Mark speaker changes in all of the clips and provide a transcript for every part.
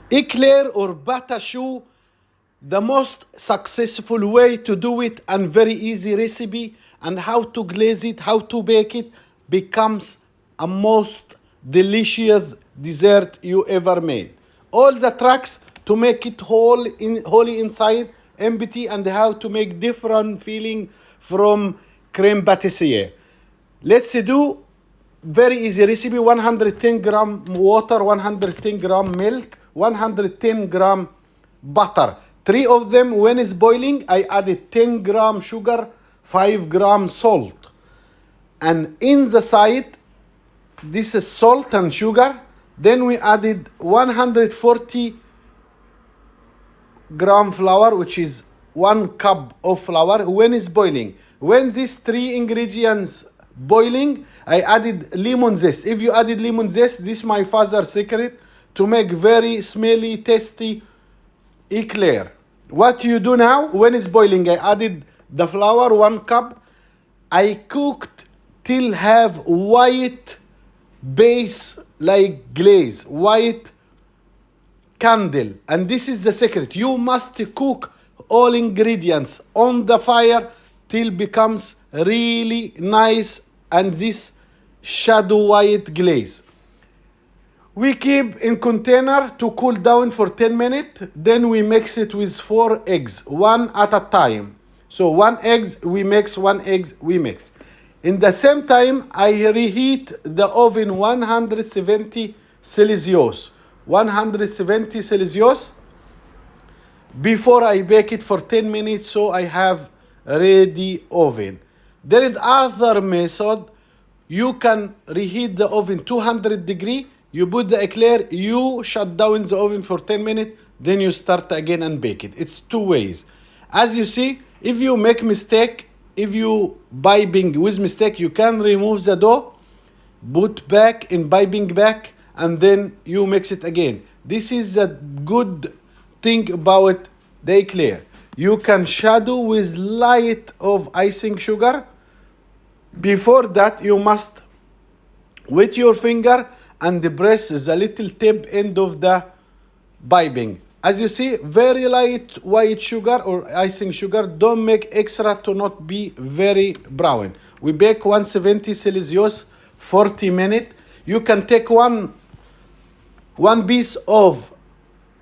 Speaker 1: Eclair or Bata shoe, the most successful way to do it and very easy recipe, and how to glaze it, how to bake it, becomes a most delicious dessert you ever made. All the tricks to make it wholly inside, empty, and how to make different feeling from creme pâtissier. Let's do very easy recipe. 110 gram water, 110 gram milk, 110 gram butter. Three of them, when it's boiling, I added 10 gram sugar, 5 gram salt. And in the side, this is salt and sugar. Then we added 140 gram flour, which is 1 cup of flour when it's boiling. When these three ingredients boiling, I added lemon zest. If you added lemon zest, this is my father's secret to make very smelly, tasty eclair. What you do now, when it's boiling, I added the flour, 1 cup. I cooked till have white base like glaze, white candle. And this is the secret. You must cook all ingredients on the fire till becomes really nice and this shadow white glaze. We keep in container to cool down for 10 minutes. Then we mix it with 4 eggs, one at a time. So 1 egg we mix, 1 egg we mix. In the same time, I reheat the oven 170 Celsius. 170 Celsius before I bake it for 10 minutes, so I have ready oven. There is other method. You can reheat the oven 200 degree. You put the eclair, you shut down the oven for 10 minutes, then you start again and bake it. It's 2 ways. As you see, if you make mistake, if you piping with mistake, you can remove the dough, put back in piping back, and then you mix it again. This is the good thing about the eclair. You can shadow with light of icing sugar. Before that, you must with your finger and press the little tip end of the piping. As you see, very light white sugar or icing sugar. Don't make extra to not be very brown. We bake 170 Celsius 40 minutes. You can take one piece of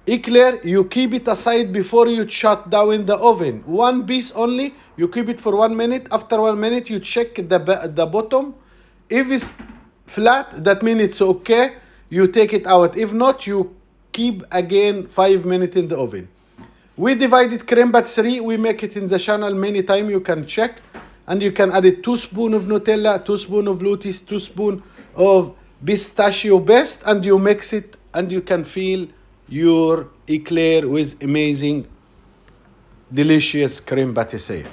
Speaker 1: eclair, you keep it aside before you shut down the oven. 1 piece only, you keep it for 1 minute. After 1 minute, you check the bottom. If it's flat, that means it's okay. You take it out. If not, you keep again 5 minutes in the oven. We divided creme pâtisserie. We make it in the channel many times. You can check. And you can add 2 spoons of Nutella, 2 spoons of Lotus, 2 spoons of pistachio paste, and you mix it, and you can feel your eclair with amazing, delicious creme pâtisserie.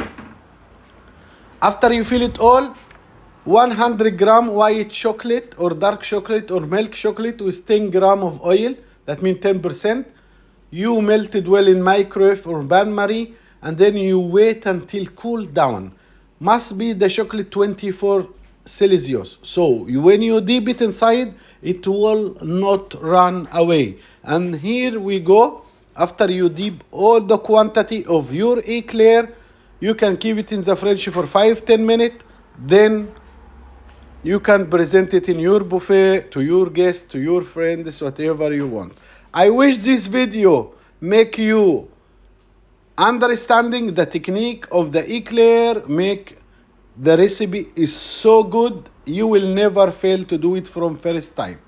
Speaker 1: After you fill it all, 100 gram white chocolate or dark chocolate or milk chocolate with 10 gram of oil. That means 10%. You melt it well in microwave or bain-marie, and then you wait until cool down. Must be the chocolate 24 Celsius. So when you dip it inside, it will not run away. And here we go. After you dip all the quantity of your eclair, you can keep it in the fridge for 5-10 minutes. Then you can present it in your buffet to your guests, to your friends, whatever you want. I wish this video make you understanding the technique of the eclair. Make the recipe is so good, you will never fail to do it from first time.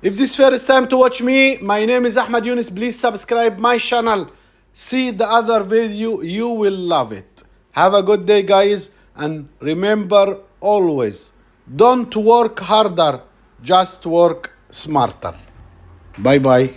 Speaker 1: If this first time to watch me, my name is Ahmed Yunus. Please subscribe my channel. See the other video, you will love it. Have a good day, guys, and remember always, don't work harder, just work smarter. Bye bye.